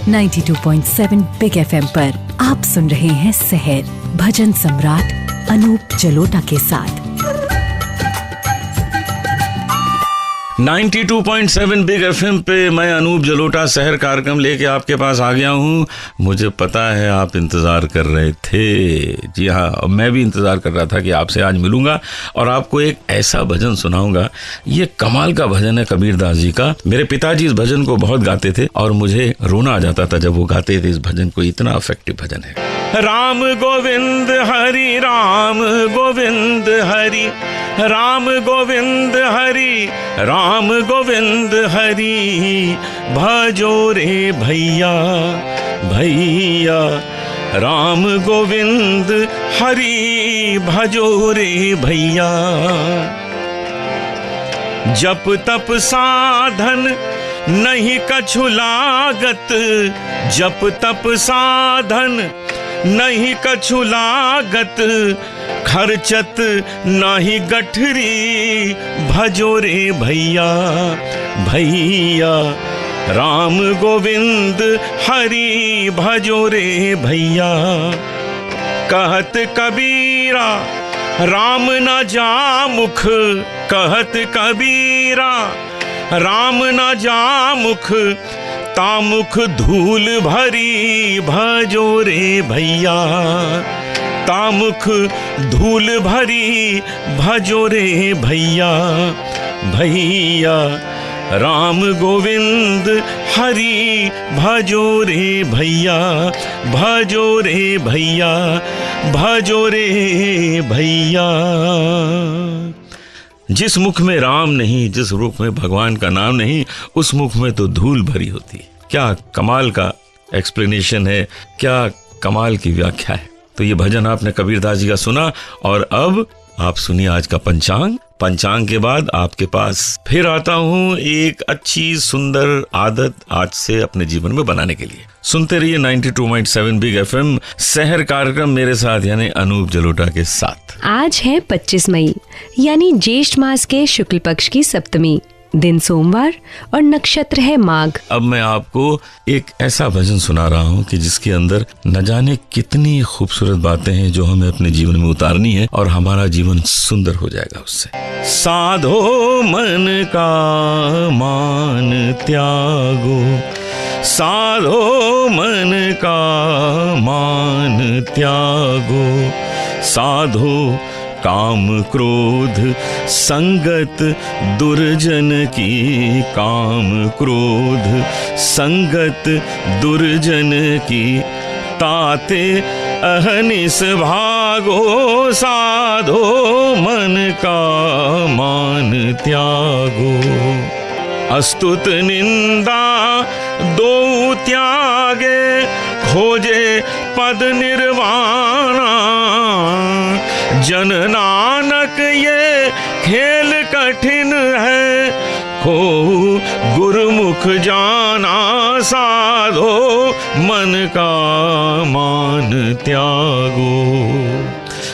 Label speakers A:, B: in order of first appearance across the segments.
A: 92.7 big FM पर आप सुन रहे हैं सहर भजन सम्राट अनूप जलोटा के साथ।
B: 92.7 बिग FM पे मैं अनूप जलोटा सहर कार्यक्रम लेके आपके पास आ गया हूँ। मुझे पता है आप इंतज़ार कर रहे थे। जी हाँ, और मैं भी इंतज़ार कर रहा था कि आपसे आज मिलूंगा और आपको एक ऐसा भजन सुनाऊंगा। ये कमाल का भजन है कबीरदास जी का। मेरे पिताजी इस भजन को बहुत गाते थे और मुझे रोना आ जाता था जब वो गाते थे इस भजन को। इतना इफेक्टिव भजन है। राम गोविंद हरि, राम गोविंद हरि, राम गोविंद हरि, राम गोविंद हरि, भजो रे भैया भैया, राम गोविंद हरि भजो रे भैया। जप तप साधन नहीं कछु लागत, जप तप साधन नहीं कछु लागत, खर्चत नाही गठरी, भजो रे भैया भैया, राम गोविंद हरि भजो रे भैया। कहत कबीरा राम न जा मुख, कहत कबीरा राम न जा मुख, तामुख धूल भरी, भजो रे भैया, तामुख धूल भरी, भजो रे भैया भैया, राम गोविंद हरि भजो रे भैया, भजो रे भैया, भजो रे भैया। जिस मुख में राम नहीं, जिस मुख में भगवान का नाम नहीं, उस मुख में तो धूल भरी होती। क्या कमाल का एक्सप्लेनेशन है, क्या कमाल की व्याख्या है। तो ये भजन आपने कबीरदास जी का सुना और अब आप सुनिए आज का पंचांग। पंचांग के बाद आपके पास फिर आता हूँ एक अच्छी सुंदर आदत आज से अपने जीवन में बनाने के लिए। सुनते रहिए 92.7 बिग FM सहर कार्यक्रम मेरे साथ यानी अनूप जलोटा के साथ।
C: आज है 25 मई यानी ज्येष्ठ मास के शुक्ल पक्ष की सप्तमी, दिन सोमवार और नक्षत्र है माघ।
B: अब मैं आपको एक ऐसा भजन सुना रहा हूँ कि जिसके अंदर न जाने कितनी खूबसूरत बातें हैं जो हमें अपने जीवन में उतारनी है और हमारा जीवन सुंदर हो जाएगा उससे। साधो मन का मान त्यागो, साधो मन का मान त्यागो, साधो काम क्रोध संगत दुर्जन की, काम क्रोध संगत दुर्जन की, ताते अहनिस भागो, साधो मन का मान त्यागो। अस्तुत निंदा दो त्यागे, खोजे पद निर्वाणा, जन नानक ये खेल कठिन है, हो गुरुमुख जाना, साधो मन का मान त्यागो।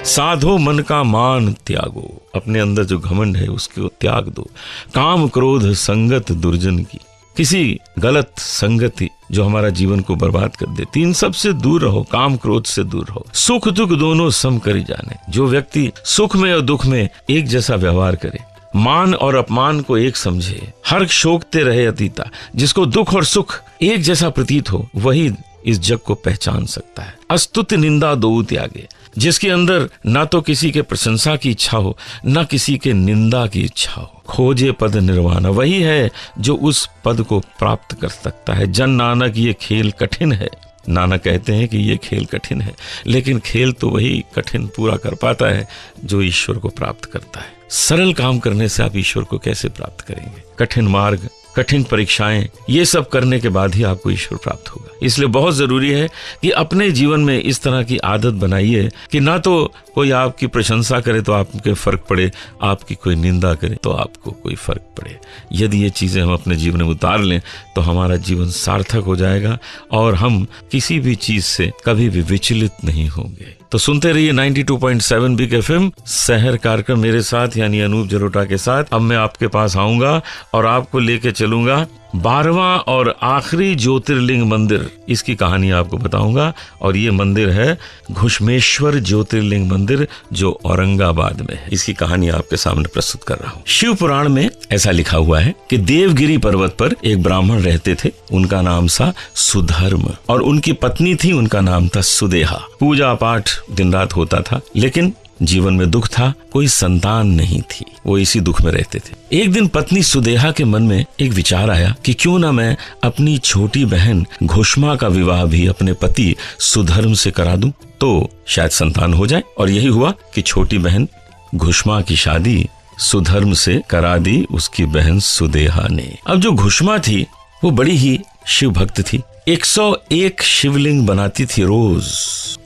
B: साधो मन का मान त्यागो, अपने अंदर जो घमंड है उसको त्याग दो। काम क्रोध संगत दुर्जन की, किसी गलत संगति जो हमारा जीवन को बर्बाद कर देती, इन सब से दूर रहो, काम क्रोध से दूर रहो। सुख दुख दोनों सम करी जाने, जो व्यक्ति सुख में और दुख में एक जैसा व्यवहार करे, मान और अपमान को एक समझे, हर शोकते रहे अतीता, जिसको दुख और सुख एक जैसा प्रतीत हो, वही इस जग को पहचान सकता है। अस्तुत निंदा दो त्यागे, जिसके अंदर ना तो किसी के प्रशंसा की इच्छा हो ना किसी के निंदा की इच्छा हो। खोजे पद निर्वाण, वही है जो उस पद को प्राप्त कर सकता है। जन नानक ये खेल कठिन है, नानक कहते हैं कि ये खेल कठिन है, लेकिन खेल तो वही कठिन पूरा कर पाता है जो ईश्वर को प्राप्त करता है। सरल काम करने से आप ईश्वर को कैसे प्राप्त करेंगे? कठिन मार्ग, कठिन परीक्षाएं, ये सब करने के बाद ही आपको ईश्वर प्राप्त होगा। इसलिए बहुत जरूरी है कि अपने जीवन में इस तरह की आदत बनाइए कि ना तो कोई आपकी प्रशंसा करे तो आपके फर्क पड़े, आपकी कोई निंदा करे तो आपको कोई फर्क पड़े। यदि ये चीजें हम अपने जीवन में उतार लें तो हमारा जीवन सार्थक हो जाएगा और हम किसी भी चीज से कभी भी विचलित नहीं होंगे। तो सुनते रहिए 92.7 बिग FM सहर कार्यक्रम मेरे साथ यानी अनूप जलोटा के साथ। अब मैं आपके पास आऊंगा और आपको लेके चलूंगा चलूंगा। 12वां और आखिरी ज्योतिर्लिंग मंदिर, इसकी कहानी आपको बताऊंगा। और ये मंदिर है घुश्मेश्वर ज्योतिर्लिंग मंदिर, जो औरंगाबाद में है। इसकी कहानी आपके सामने प्रस्तुत कर रहा हूँ। शिव पुराण में ऐसा लिखा हुआ है कि देवगिरी पर्वत पर एक ब्राह्मण रहते थे। उनका नाम था सुधर्म और उनकी पत्नी थी, उनका नाम था सुदेहा। पूजा पाठ दिन रात होता था, लेकिन जीवन में दुख था, कोई संतान नहीं थी। वो इसी दुख में रहते थे। एक दिन पत्नी सुदेहा के मन में एक विचार आया कि क्यों ना मैं अपनी छोटी बहन घुश्मा का विवाह भी अपने पति सुधर्म से करा दूं, तो शायद संतान हो जाए। और यही हुआ कि छोटी बहन घुश्मा की शादी सुधर्म से करा दी उसकी बहन सुदेहा ने। अब जो घुश्मा थी वो बड़ी ही शिव भक्त थी। 101 शिवलिंग बनाती थी रोज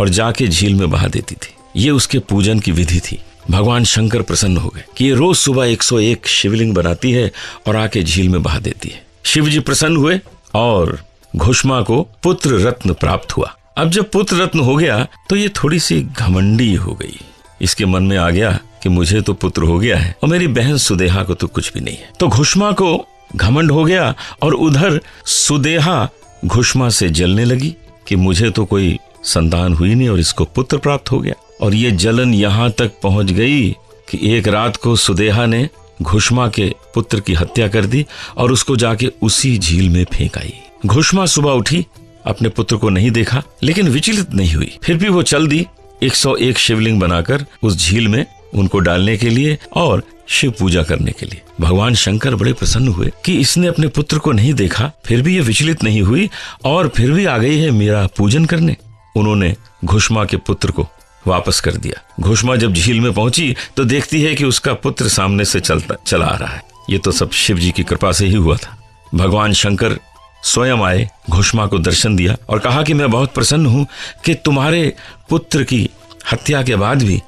B: और जाके झील में बहा देती थी। ये उसके पूजन की विधि थी। भगवान शंकर प्रसन्न हो गए कि ये रोज सुबह 101 शिवलिंग बनाती है और आके झील में बहा देती है। शिव जी प्रसन्न हुए और घुश्मा को पुत्र रत्न प्राप्त हुआ। अब जब पुत्र रत्न हो गया तो ये थोड़ी सी घमंडी हो गई। इसके मन में आ गया कि मुझे तो पुत्र हो गया है और मेरी बहन सुदेहा को तो कुछ भी नहीं है। तो घुश्मा को घमंड हो गया और उधर सुदेहा घुश्मा से जलने लगी कि मुझे तो कोई संतान हुई नहीं और इसको पुत्र प्राप्त हो गया। और ये जलन यहाँ तक पहुंच गई कि एक रात को सुदेहा ने घुश्मा के पुत्र की हत्या कर दी और उसको जाके उसी झील में फेंक आई। घुश्मा सुबह उठी, अपने पुत्र को नहीं देखा, लेकिन विचलित नहीं हुई। फिर भी वो चल दी 101 शिवलिंग बनाकर उस झील में उनको डालने के लिए और शिव पूजा करने के लिए। भगवान शंकर बड़े प्रसन्न हुए कि इसने अपने पुत्र को नहीं देखा, फिर भी ये विचलित नहीं हुई और फिर भी आ गई है मेरा पूजन करने। उन्होंने घुश्मा के पुत्र को वापस कर दिया। घुश्मा जब झील में पहुंची तो देखती है कि उसका पुत्र सामने से चला आ रहा है। ये तो सब शिव जी की कृपा से ही हुआ था। भगवान शंकर स्वयं आए, घुश्मा को दर्शन दिया और कहा कि मैं बहुत प्रसन्न हूं कि तुम्हारे पुत्र की हत्या के बाद भी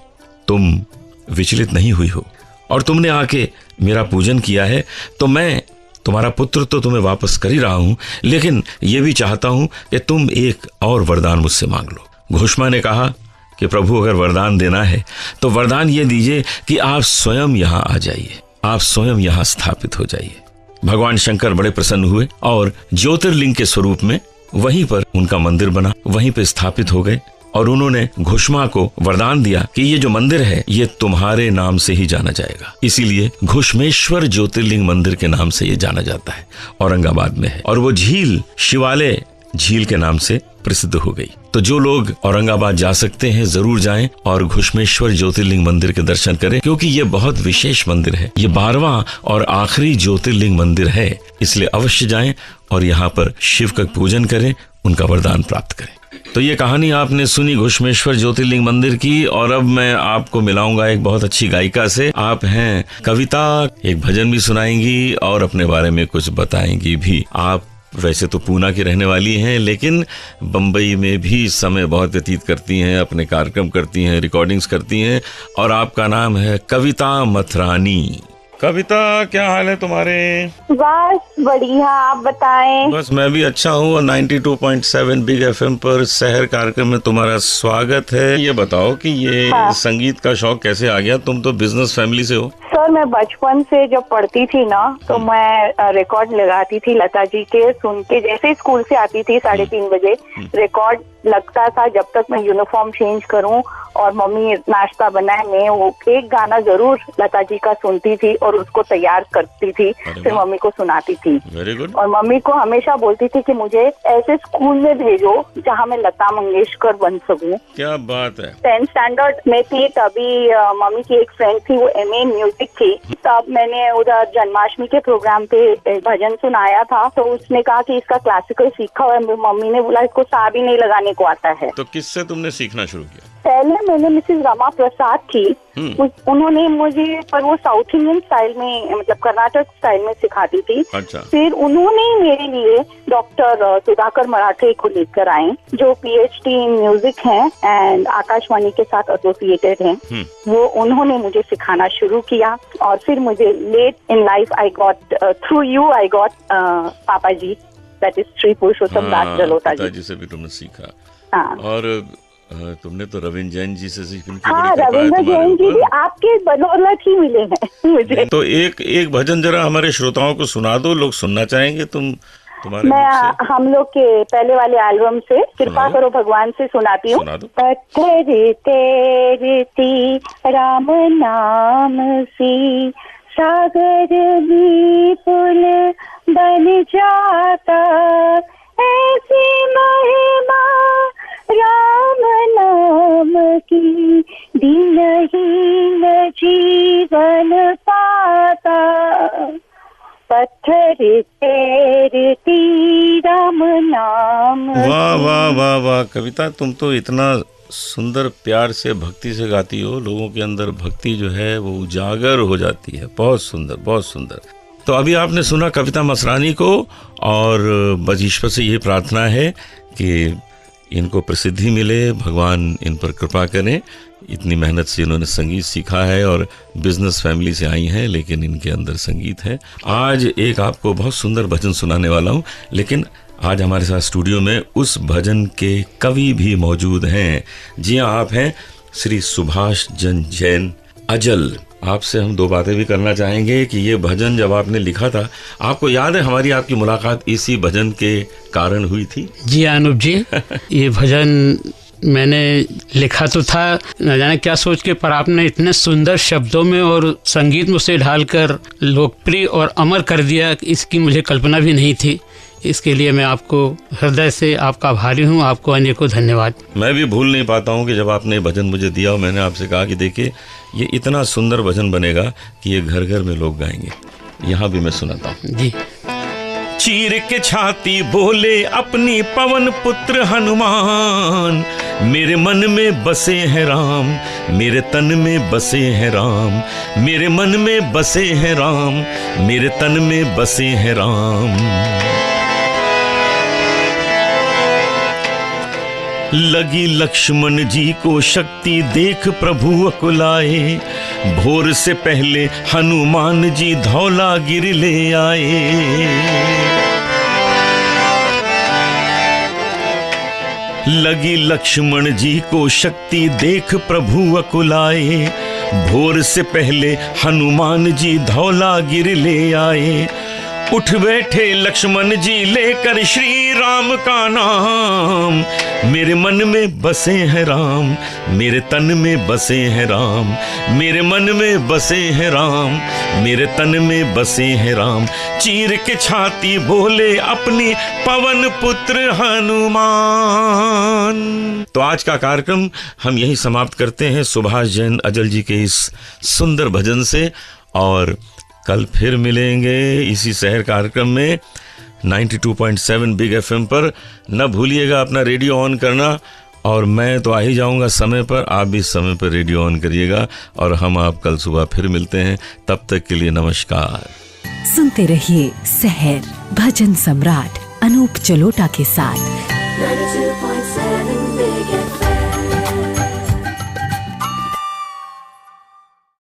B: तुम विचलित नहीं हुई हो और तुमने आके मेरा पूजन किया है। तो मैं तुम्हारा पुत्र तो तुम्हें वापस कर ही रहा हूं, लेकिन यह भी चाहता हूं कि तुम एक और वरदान मुझसे मांग लो। घुश्मा ने कहा कि प्रभु अगर वरदान देना है तो वरदान ये दीजिए कि आप स्वयं यहाँ आ जाइए, आप स्वयं यहाँ स्थापित हो जाइए। भगवान शंकर बड़े प्रसन्न हुए और ज्योतिर्लिंग के स्वरूप में वहीं पर उनका मंदिर बना, वहीं पर स्थापित हो गए। और उन्होंने घुश्मा को वरदान दिया कि ये जो मंदिर है ये तुम्हारे नाम से ही जाना जाएगा। इसीलिए घुश्मेश्वर ज्योतिर्लिंग मंदिर के नाम से ये जाना जाता है, औरंगाबाद में है। और वो झील शिवालय झील के नाम से प्रसिद्ध हो गई। तो जो लोग औरंगाबाद जा सकते हैं जरूर जाएं और घुश्मेश्वर ज्योतिर्लिंग मंदिर के दर्शन करें, क्योंकि ये बहुत विशेष मंदिर है। ये 12वां और आखिरी ज्योतिर्लिंग मंदिर है, इसलिए अवश्य जाएं और यहाँ पर शिव का पूजन करें, उनका वरदान प्राप्त करें। तो ये कहानी आपने सुनी घुश्मेश्वर ज्योतिर्लिंग मंदिर की। और अब मैं आपको मिलाऊंगा एक बहुत अच्छी गायिका से। आप हैं कविता, एक भजन भी सुनाएंगी और अपने बारे में कुछ बताएंगी भी। आप वैसे तो पूना की रहने वाली हैं, लेकिन बम्बई में भी समय बहुत व्यतीत करती हैं, अपने कार्यक्रम करती हैं, रिकॉर्डिंग्स करती हैं। और आपका नाम है कविता मथरानी। कविता, क्या हाल है तुम्हारे?
D: बस बढ़िया, आप बताएं।
B: बस मैं भी अच्छा हूँ और 92.7 बिग एफएम पर शहर कार्यक्रम में तुम्हारा स्वागत है। ये बताओ कि ये संगीत का शौक कैसे आ गया? तुम तो बिजनेस फैमिली से हो।
D: सर, मैं बचपन से जब पढ़ती थी ना तो मैं रिकॉर्ड लगाती थी लता जी के, सुन के जैसे स्कूल से आती थी 3:30 बजे रिकॉर्ड लगता था जब तक मैं यूनिफॉर्म चेंज करूं और मम्मी नाश्ता बनाए, मैं वो एक गाना जरूर लता जी का सुनती थी और उसको तैयार करती थी, फिर मम्मी को सुनाती थी।
B: Very good.
D: और मम्मी को हमेशा बोलती थी कि मुझे ऐसे स्कूल में भेजो जहाँ मैं लता मंगेशकर बन सकूं।
B: क्या बात है।
D: 10th स्टैंडर्ड में थी तभी मम्मी की एक फ्रेंड थी, वो MA म्यूजिक थी, तब मैंने उधर जन्माष्टमी के प्रोग्राम पे भजन सुनाया था। तो उसने कहा कि इसका क्लासिकल सीखा हुआ है। मम्मी ने बोला इसको सा भी नहीं लगाने को आता है।
B: तो किससे तुमने सीखना शुरू किया?
D: पहले मैंने मिसेस रमा प्रसाद थी, उन्होंने मुझे, पर वो साउथ इंडियन स्टाइल में, मतलब कर्नाटक स्टाइल में सिखाती थी।
B: अच्छा। फिर
D: उन्होंने मेरे लिए डॉक्टर सुधाकर मराठे को लेकर आए, जो PhD इन म्यूजिक हैं एंड आकाशवाणी के साथ एसोसिएटेड हैं। वो उन्होंने मुझे सिखाना शुरू किया और फिर मुझे late in life I got, through you I got पापा जी, दैट इज श्री पुरुषोत्तम दास जलोटा जी।
B: से भी तुमने सीखा।
D: हाँ।
B: और तुमने तो रविंद्र जैन जी से सीखी, उनकी
D: हाँ,
B: बड़ी कृपा है
D: रविंद्र
B: तुम्हारे
D: जैन जी भी
B: ऊपर।
D: आपके बदौलत ही मिले हैं मुझे।
B: तो एक भजन जरा हमारे श्रोताओं को सुना दो, लोग सुनना चाहेंगे तुम्हारे मुख से।
D: मैं हम लोग के पहले वाले एल्बम से कृपा
B: सुनाओ।
D: करो भगवान से सुनाती हूँ।
B: सुना दो।
D: पत्थर तैरती राम नाम सी, सागर भी पुल बन जाता, ऐसी महिमा राम नाम की, दिनहीन जीवन पाता। पत्थर तैरती राम नाम।
B: वाह वाह वाह वाह कविता, तुम तो इतना सुंदर प्यार से भक्ति से गाती हो, लोगों के अंदर भक्ति जो है वो उजागर हो जाती है। बहुत सुंदर, बहुत सुंदर। तो अभी आपने सुना कविता मसरानी को, और बस ईश्वर से यही प्रार्थना है कि इनको प्रसिद्धि मिले, भगवान इन पर कृपा करें। इतनी मेहनत से इन्होंने संगीत सीखा है और बिजनेस फैमिली से आई हैं, लेकिन इनके अंदर संगीत है। आज एक आपको बहुत सुंदर भजन सुनाने वाला हूँ, लेकिन आज हमारे साथ स्टूडियो में उस भजन के कवि भी मौजूद हैं। जी हाँ, आप हैं श्री सुभाष चंद्र जैन अजल। आपसे हम दो बातें भी करना चाहेंगे कि ये भजन जब आपने लिखा था, आपको याद है हमारी आपकी मुलाकात इसी भजन के कारण हुई थी?
E: जी अनूप जी, ये भजन मैंने लिखा तो था न जाने क्या सोच के, पर आपने इतने सुंदर शब्दों में और संगीत में उसे ढालकर लोकप्रिय और अमर कर दिया, इसकी मुझे कल्पना भी नहीं थी। इसके लिए मैं आपको हृदय से आपका आभारी हूँ, आपको अनेकों धन्यवाद।
B: मैं भी भूल नहीं पाता हूँ कि जब आपने भजन मुझे दिया और मैंने आपसे कहा कि देखिए ये इतना सुंदर भजन बनेगा कि ये घर घर में लोग गाएंगे। यहाँ भी मैं सुनाता हूँ।
E: जी।
B: चीर के छाती बोले अपनी पवन पुत्र हनुमान, मेरे मन में बसे हैं राम, मेरे तन में बसे हैं राम, मेरे मन में बसे हैं राम, मेरे तन में बसे हैं राम। लगी लक्ष्मण जी को शक्ति देख प्रभु अकुलाए, भोर से पहले हनुमान जी धौलागिर ले आए। लगी लक्ष्मण जी को शक्ति देख प्रभु अकुलाए, भोर से पहले हनुमान जी धौलागिर ले आए। उठ बैठे लक्ष्मण जी लेकर श्री राम का नाम, मेरे मन में बसे हैं राम, मेरे तन में बसे हैं राम, मेरे मन में बसे हैं राम, मेरे तन में बसे हैं राम। चीर के छाती बोले अपनी पवन पुत्र हनुमान। तो आज का कार्यक्रम हम यही समाप्त करते हैं सुभाष जैन अजल जी के इस सुंदर भजन से, और कल फिर मिलेंगे इसी शहर कार्यक्रम में 92.7 बिग FM पर। न भूलिएगा अपना रेडियो ऑन करना, और मैं तो आ ही जाऊंगा समय पर, आप भी समय पर रेडियो ऑन करिएगा, और हम आप कल सुबह फिर मिलते हैं। तब तक के लिए नमस्कार।
A: सुनते रहिए शहर भजन सम्राट अनूप जलोटा के साथ।
F: 92.7